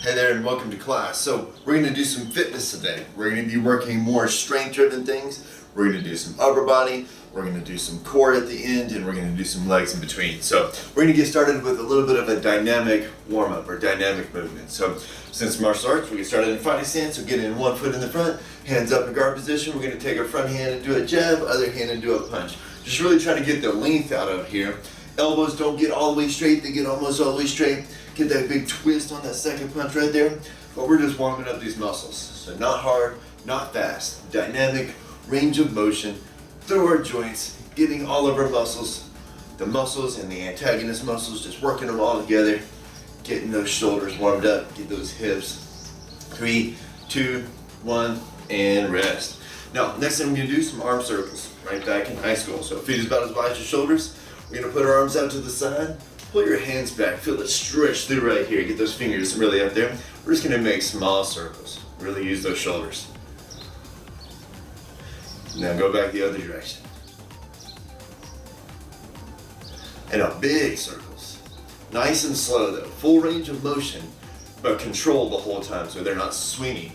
Hey there and welcome to class. So we're going to do some fitness today. We're going to be working more strength driven things. We're going to do some upper body, we're going to do some core at the end, and we're going to do some legs in between. So we're going to get started with a little bit of a dynamic warm up or dynamic movement. So since martial arts, we get started in fighting stance. So get in one foot in the front, hands up in guard position. We're going to take our front hand and do a jab, other hand and do a punch. Just really try to get the length out of here. Elbows don't get all the way straight, they get almost all the way straight. Get that big twist on that second punch right there. But we're just warming up these muscles. So not hard, not fast. Dynamic, range of motion, through our joints, getting all of our muscles, the muscles and the antagonist muscles, just working them all together, getting those shoulders warmed up, get those hips. 3, 2, 1, and rest. Now, next thing I'm gonna do some arm circles, right back in high school. So feet is about as wide as your shoulders. We're gonna put our arms out to the side, pull your hands back, feel it stretch through right here, get those fingers really up there. We're just gonna make small circles, really use those shoulders. Now go back the other direction. And now big circles. Nice and slow though, full range of motion, but controlled the whole time so they're not swinging.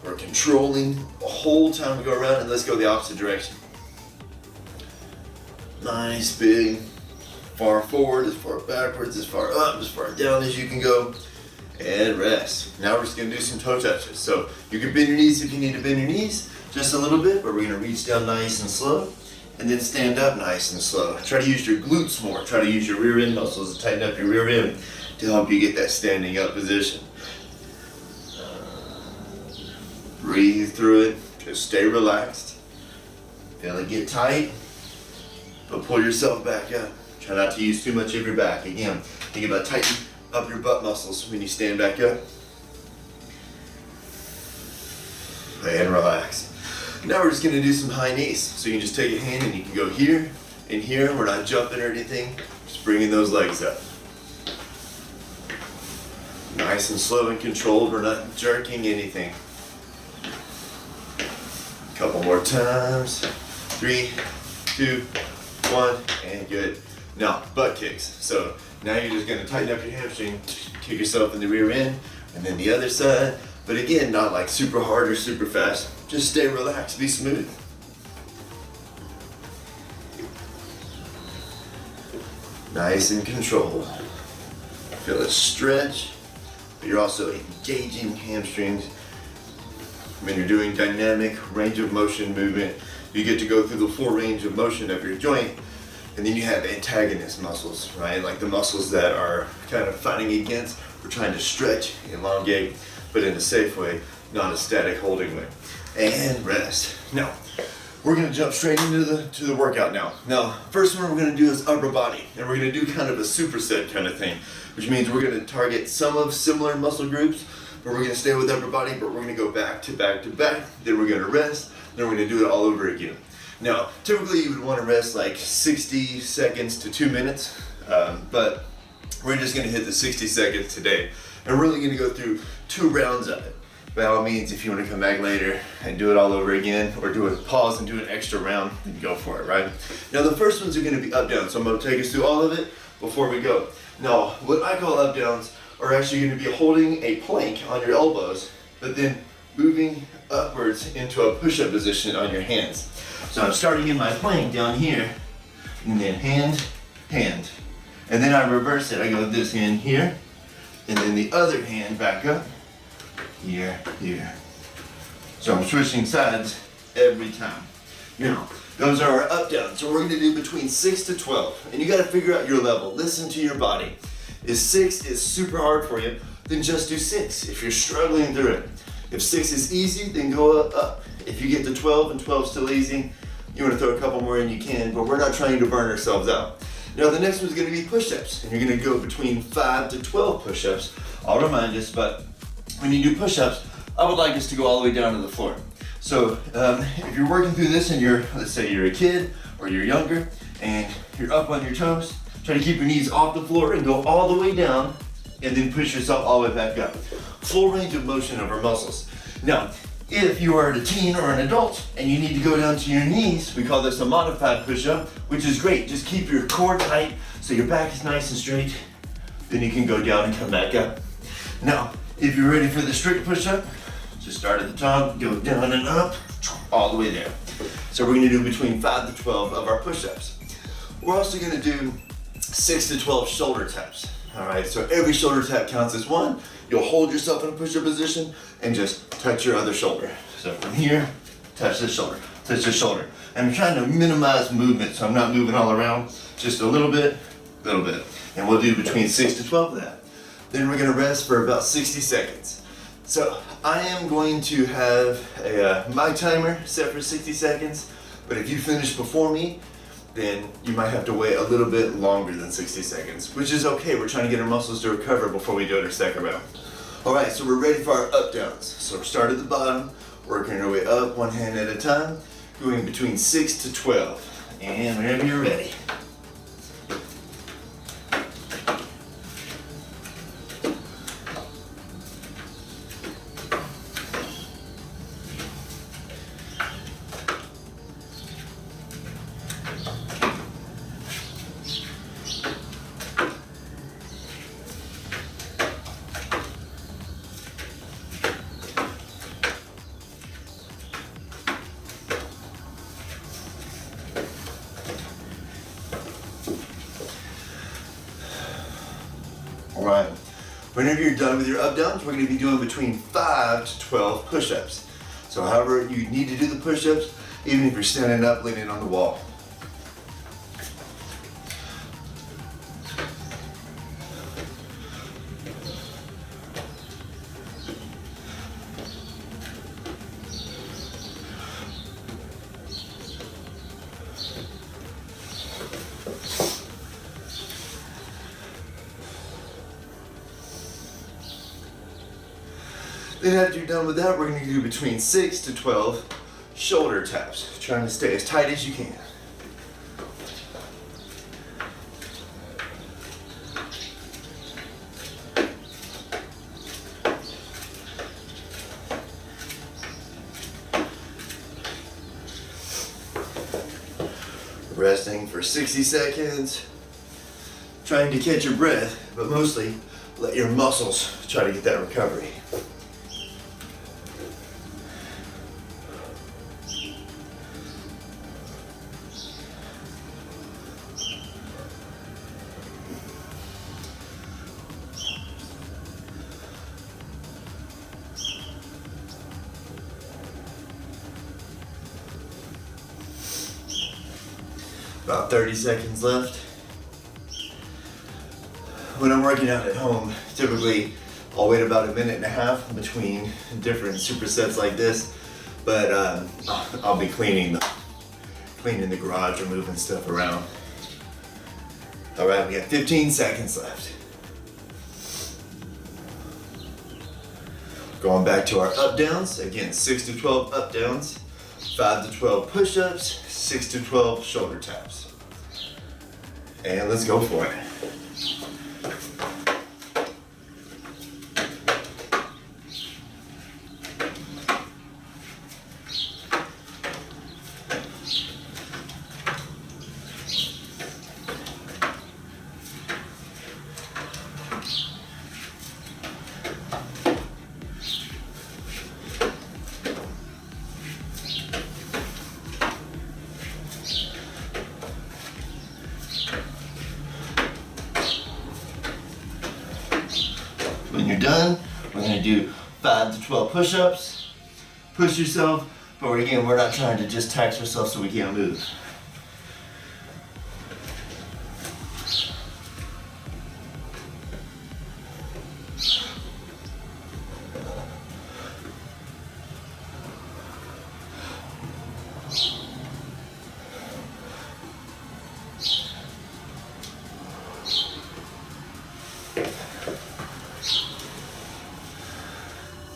We're controlling the whole time we go around, and let's go the opposite direction. Nice, big, far forward, as far backwards, as far up, as far down as you can go. And rest. Now we're just gonna do some toe touches. So you can bend your knees if you need to bend your knees, just a little bit, but we're gonna reach down nice and slow, and then stand up nice and slow. Try to use your glutes more. Try to use your rear end muscles to tighten up your rear end to help you get that standing up position. Breathe through it, just stay relaxed. Feel it get tight, but pull yourself back up. Try not to use too much of your back. Again, think about tightening up your butt muscles when you stand back up. And relax. Now we're just gonna do some high knees. So you can just take a hand and you can go here and here. We're not jumping or anything, just bringing those legs up. Nice and slow and controlled, we're not jerking anything. Couple more times. 3, 2, 1, and good. Now, butt kicks. So now you're just gonna tighten up your hamstring, kick yourself in the rear end, and then the other side. But again, not like super hard or super fast. Just stay relaxed, be smooth. Nice and controlled. Feel it stretch, but you're also engaging hamstrings. When you're doing dynamic range of motion movement, you get to go through the full range of motion of your joint, and then you have antagonist muscles, right? Like the muscles that are kind of fighting against, we're trying to stretch, elongate, but in a safe way, not a static holding way. And rest. Now, we're gonna jump straight into the workout now. Now, first one we're gonna do is upper body, and we're gonna do kind of a superset kind of thing, which means we're gonna target some of similar muscle groups, but we're gonna stay with upper body, but we're gonna go back to back to back, then we're gonna rest, then we're gonna do it all over again. Now, typically you would wanna rest like 60 seconds to 2 minutes, but we're just gonna hit the 60 seconds today. And we're really gonna go through 2 rounds of it. By all means, if you wanna come back later and do it all over again, or do a pause and do an extra round, then go for it, right? Now the first ones are gonna be up down, so I'm gonna take us through all of it before we go. Now, what I call up downs are actually gonna be holding a plank on your elbows, but then moving upwards into a push-up position on your hands. So I'm starting in my plank down here, and then hand, hand. And then I reverse it, I go this hand here, and then the other hand back up, here, here. So I'm switching sides every time. Now, those are our up downs. So we're gonna do between 6 to 12. And you gotta figure out your level. Listen to your body. If 6 is super hard for you, then just do 6 if you're struggling through it. If 6 is easy, then go up. If you get to 12 and 12 is still easy, you wanna throw a couple more in, you can, but we're not trying to burn ourselves out. Now the next one's gonna be push-ups, and you're gonna go between 5 to 12 push-ups. I'll remind us, but when you do push-ups, I would like us to go all the way down to the floor. So if you're working through this and let's say you're a kid or you're younger and you're up on your toes, try to keep your knees off the floor and go all the way down, and then push yourself all the way back up. Full range of motion of our muscles. Now, if you are a teen or an adult and you need to go down to your knees, we call this a modified push-up, which is great. Just keep your core tight so your back is nice and straight. Then you can go down and come back up. Now, If you're ready for the strict push-up, just start at the top, go down and up, all the way there. So we're gonna do between 5 to 12 of our push-ups. We're also gonna do 6 to 12 shoulder taps. All right, so every shoulder tap counts as one. You'll hold yourself in a push-up position and just touch your other shoulder. So from here, touch this shoulder, touch this shoulder. And I'm trying to minimize movement, so I'm not moving all around, just a little bit. And we'll do between 6 to 12 of that. Then we're gonna rest for about 60 seconds. So I am going to have my timer set for 60 seconds, but if you finish before me, then you might have to wait a little bit longer than 60 seconds, which is okay. We're trying to get our muscles to recover before we do our second round. All right, so we're ready for our up downs. So we're start at the bottom, working our way up one hand at a time, going between 6 to 12. And whenever you're ready. All right, whenever you're done with your up downs, we're gonna be doing between 5 to 12 push-ups. So however you need to do the push-ups, even if you're standing up, leaning on the wall. Then after you're done with that, we're gonna do between 6 to 12 shoulder taps, trying to stay as tight as you can. Resting for 60 seconds, trying to catch your breath, but mostly let your muscles try to get that recovery. About 30 seconds left. When I'm working out at home, typically I'll wait about a minute and a half between different supersets like this, but I'll be cleaning the garage or moving stuff around. All right, we got 15 seconds left. Going back to our up downs, again, 6 to 12 up downs, 5 to 12 push-ups, 6 to 12 shoulder taps. And let's go for it. When you're done, we're gonna do 5 to 12 push-ups. Push yourself, but again, we're not trying to just tax ourselves so we can't move.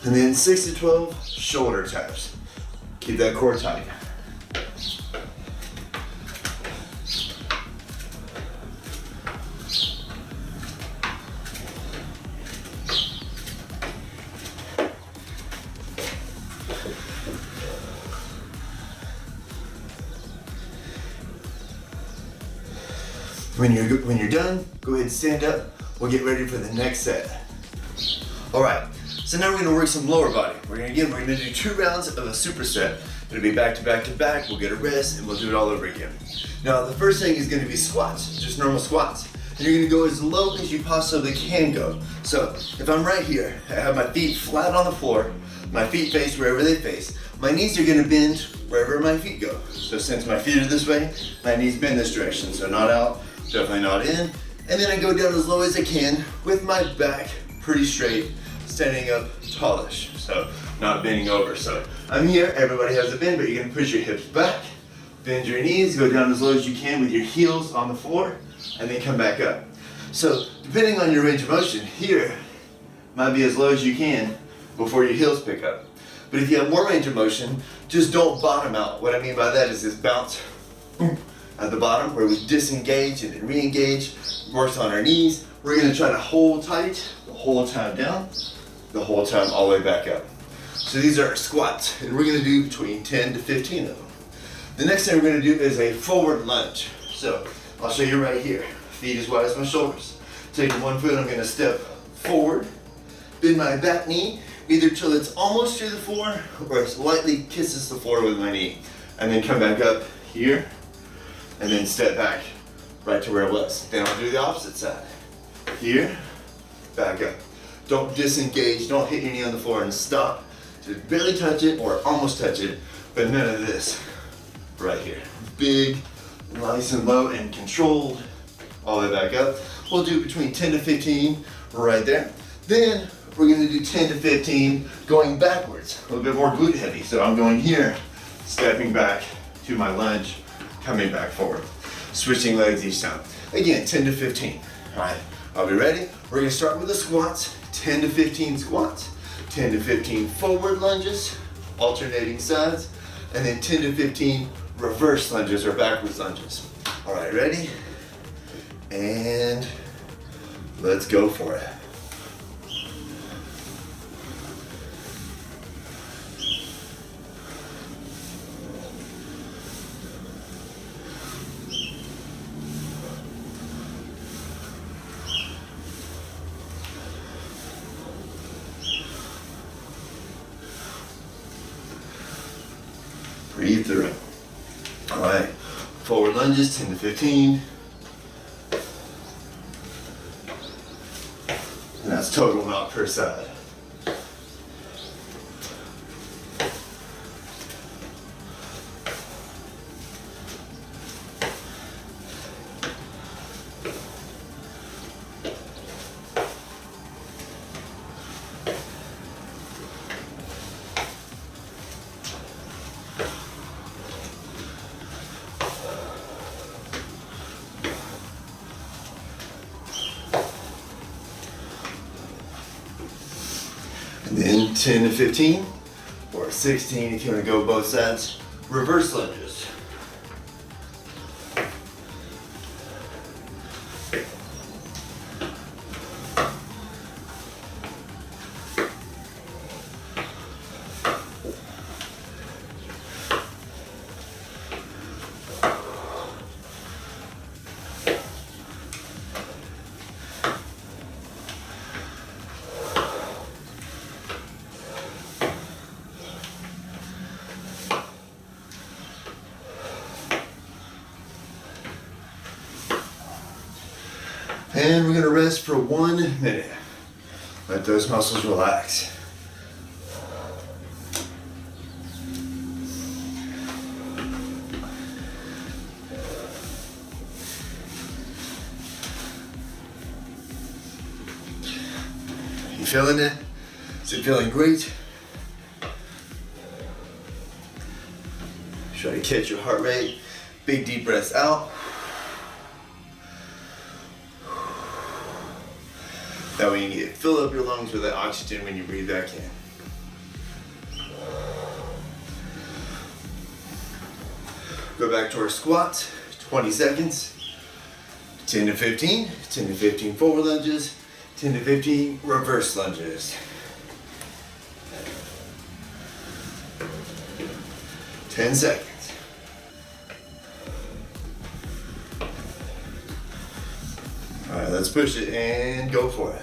And then 6 to 12 shoulder taps. Keep that core tight. When you're done, go ahead and stand up. We'll get ready for the next set. All right, So now we're gonna work some lower body. We're gonna do 2 rounds of a superset. It'll be back to back to back. We'll get a rest and we'll do it all over again. Now the first thing is gonna be squats, just normal squats. And you're gonna go as low as you possibly can go. So if I'm right here, I have my feet flat on the floor, my feet face wherever they face. My knees are gonna bend wherever my feet go. So since my feet are this way, my knees bend this direction. So not out, definitely not in. And then I go down as low as I can with my back pretty straight, standing up tallish. So not bending over. So I'm here, everybody has a bend, but you're gonna push your hips back, bend your knees, go down as low as you can with your heels on the floor, and then come back up. So depending on your range of motion, here might be as low as you can before your heels pick up. But if you have more range of motion, just don't bottom out. What I mean by that is this bounce at the bottom where we disengage and then re-engage, works on our knees. We're gonna try to hold tight the whole time down, the whole time all the way back up. So these are our squats, and we're gonna do between 10 to 15 of them. The next thing we're gonna do is a forward lunge. So I'll show you right here. Feet as wide as my shoulders. Taking one foot, I'm gonna step forward, bend my back knee, either till it's almost to the floor or it slightly kisses the floor with my knee. And then come back up here, and then step back right to where it was. Then I'll do the opposite side. Here, back up. Don't disengage, don't hit your knee on the floor and stop. Just barely touch it or almost touch it, but none of this right here. Big, nice and low and controlled, all the way back up. We'll do between 10 to 15 right there. Then we're gonna do 10 to 15 going backwards, a little bit more glute heavy. So I'm going here, stepping back to my lunge, coming back forward. Switching legs each time. Again, 10 to 15, all right? I'll be ready. We're gonna start with the squats, 10 to 15 squats, 10 to 15 forward lunges, alternating sides, and then 10 to 15 reverse lunges or backwards lunges. All right, ready? And let's go for it. Breathe through it. All right, forward lunges, 10 to 15. And that's total, not per side. And then 10 to 15, or 16 if you want to go both sides, reverse lunges. And we're gonna rest for 1 minute. Let those muscles relax. You feeling it? Is it feeling great? Try to catch your heart rate. Big deep breaths out. That way you can fill up your lungs with that oxygen when you breathe back in. Go back to our squats, 20 seconds. 10 to 15, 10 to 15 forward lunges, 10 to 15 reverse lunges. 10 seconds. All right, let's push it and go for it.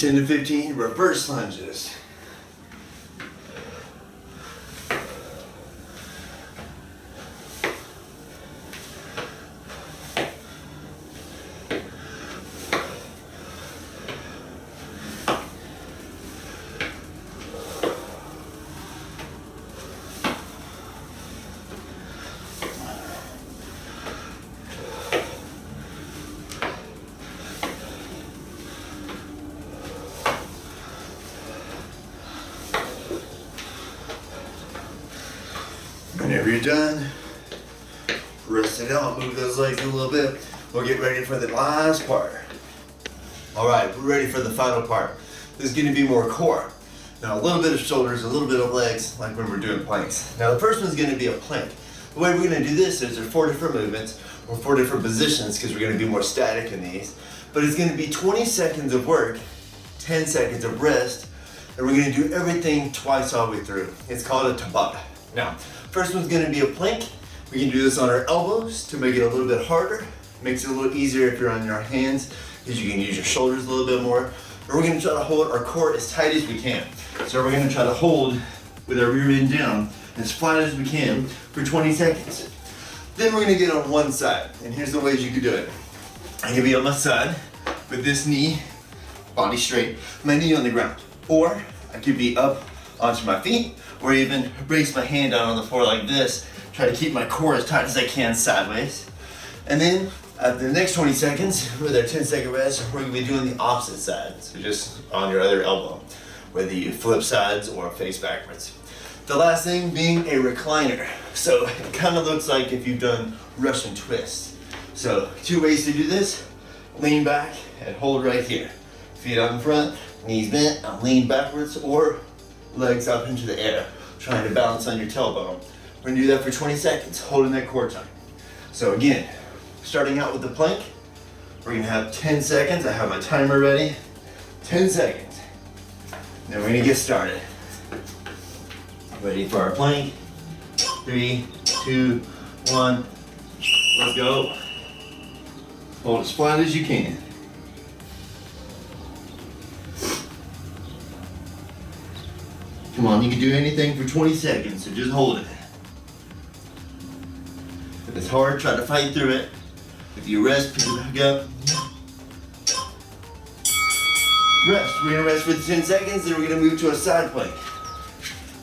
10 to 15 reverse lunges. Whenever you're done, rest it out, move those legs a little bit. We'll get ready for the last part. All right, we're ready for the final part. This is gonna be more core. Now a little bit of shoulders, a little bit of legs, like when we're doing planks. Now the first one's gonna be a plank. The way we're gonna do this is there are 4 different movements, or 4 different positions, because we're gonna be more static in these. But it's gonna be 20 seconds of work, 10 seconds of rest, and we're gonna do everything twice all the way through. It's called a Tabata. Now, first one's gonna be a plank. We can do this on our elbows to make it a little bit harder. Makes it a little easier if you're on your hands, because you can use your shoulders a little bit more. And we're gonna try to hold our core as tight as we can. So we're gonna try to hold with our rear end down as flat as we can for 20 seconds. Then we're gonna get on one side. And here's the ways you can do it. I can be on my side with this knee, body straight, my knee on the ground. Or I could be up onto my feet, or even brace my hand down on the floor like this. Try to keep my core as tight as I can sideways. And then after the next 20 seconds, with our 10-second rest, we're gonna be doing the opposite side. So just on your other elbow, whether you flip sides or face backwards. The last thing being a recliner. So it kind of looks like if you've done Russian twists. So 2 ways to do this: lean back and hold right here. Feet on the front, knees bent, I'm leaning backwards, or legs up into the air, trying to balance on your tailbone. We're gonna do that for 20 seconds, holding that core tight. So again, starting out with the plank, we're gonna have 10 seconds. I have my timer ready. 10 seconds. Then we're gonna get started. Ready for our plank. 3, 2, 1. Let's go. Hold as flat as you can. Come on, you can do anything for 20 seconds, so just hold it. If it's hard, try to fight through it. If you rest, pick it back up. Rest. We're gonna rest for 10 seconds, then we're gonna move to a side plank.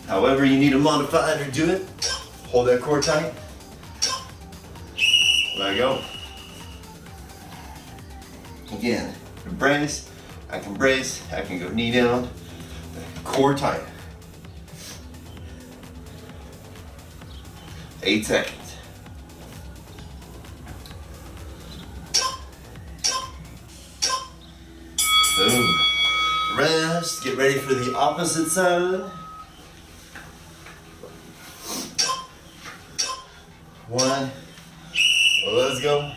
However you need to modify it or do it, hold that core tight. Let go. Again, brace, I can go knee down, core tight. 8 seconds. Boom. Rest, get ready for the opposite side. 1, let's go.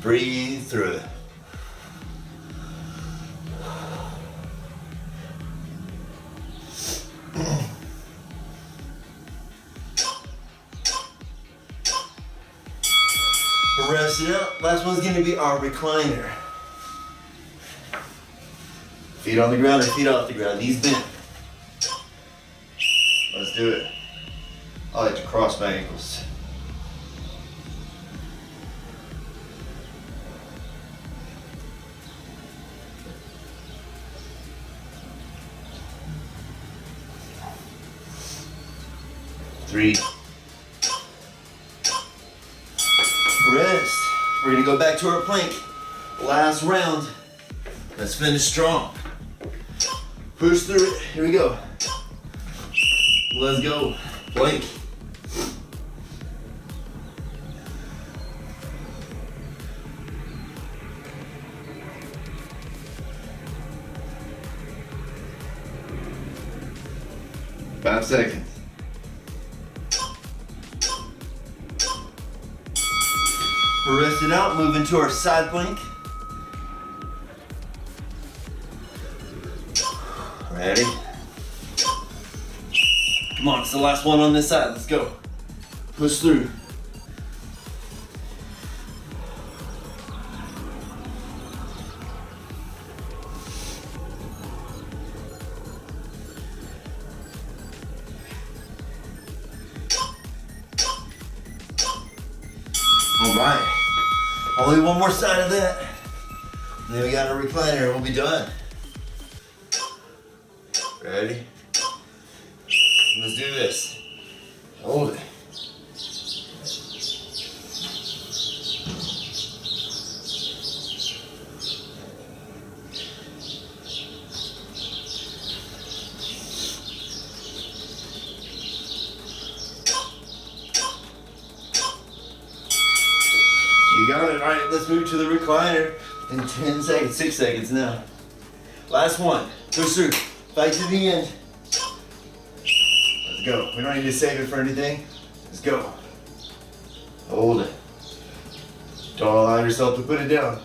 Breathe through it. Rest it up. Last one's gonna be our recliner. Feet on the ground or feet off the ground, knees bent. Let's do it. I like to cross my ankles. Three. Rest. We're gonna go back to our plank. Last round. Let's finish strong. Push through it. Here we go. Let's go. Plank. Five seconds. We're resting out, moving to our side plank. Ready? Come on, it's the last one on this side. Let's go. Push through. Only one more side of that. And then we got a recliner and we'll be done. Ready? Let's do this. Hold it. You got it. All right, let's move to the recliner in 10 seconds, 6 seconds now. Last one. Push through. Fight to the end. Let's go. We don't need to save it for anything. Let's go. Hold it. Don't allow yourself to put it down.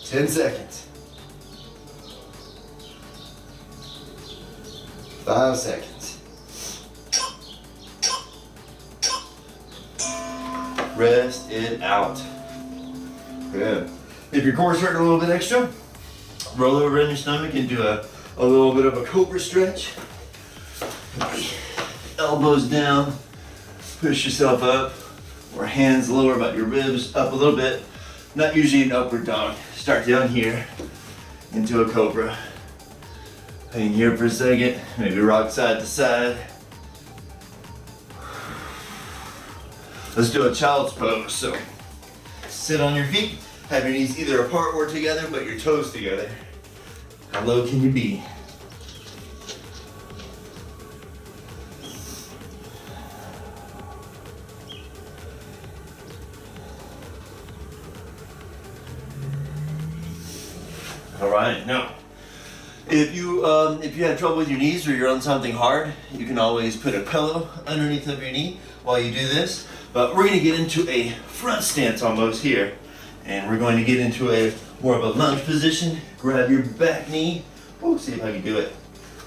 10 seconds. 5 seconds. Rest it out. Good. If your core's hurting a little bit extra, roll over in your stomach and do a little bit of a cobra stretch. Elbows down, push yourself up, or hands lower about your ribs, up a little bit. Not usually an upward dog. Start down here into a cobra. Hang here for a second, maybe rock side to side. Let's do a child's pose. So sit on your feet, have your knees either apart or together, but your toes together. How low can you be? All right, now, if you have trouble with your knees or you're on something hard, you can always put a pillow underneath of your knee while you do this. But we're gonna get into a front stance almost here. And we're going to get into a more of a lunge position. Grab your back knee. Oh, see if I can do it.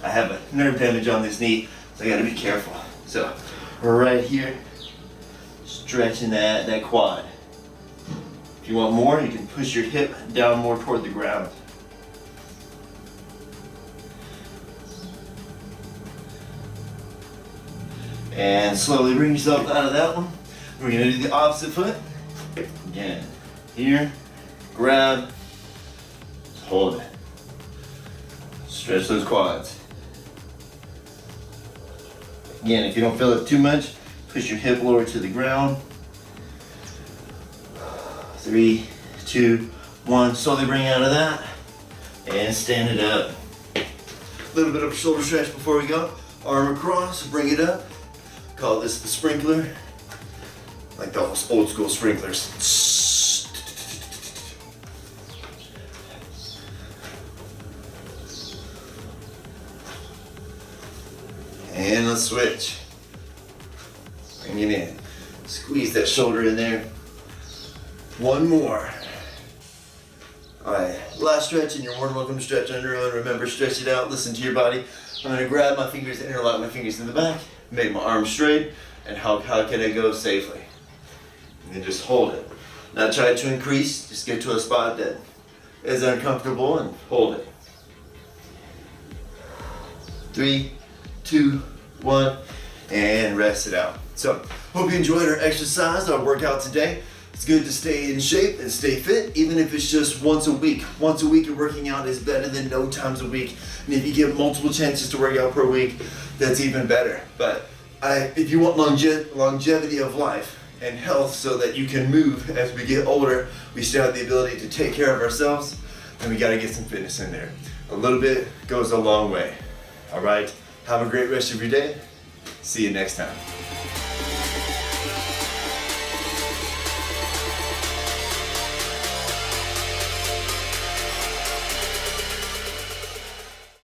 I have a nerve damage on this knee, so I gotta be careful. So we're right here, stretching that quad. If you want more, you can push your hip down more toward the ground. And slowly bring yourself out of that one. We're gonna do the opposite foot. Again, here, grab, hold it. Stretch those quads. Again, if you don't feel it too much, push your hip lower to the ground. 3, 2, 1, slowly bring out of that. And stand it up. A little bit of a shoulder stretch before we go. Arm across, bring it up. Call this the sprinkler. Like those old school sprinklers. And let's switch. Bring it in. Squeeze that shoulder in there. One more. Alright, last stretch, and you're more than welcome to stretch on your own. Remember, stretch it out, listen to your body. I'm gonna grab my fingers, interlock my fingers in the back, make my arms straight, and how can I go safely? And then just hold it. Not try to increase, just get to a spot that is uncomfortable and hold it. 3, 2, 1, and rest it out. So, hope you enjoyed our exercise, our workout today. It's good to stay in shape and stay fit, even if it's just once a week. Once a week of working out is better than no times a week. And if you get multiple chances to work out per week, that's even better. But if you want longevity of life and health so that you can move as we get older, we still have the ability to take care of ourselves, and we gotta get some fitness in there. A little bit goes a long way. All right, have a great rest of your day. See you next time.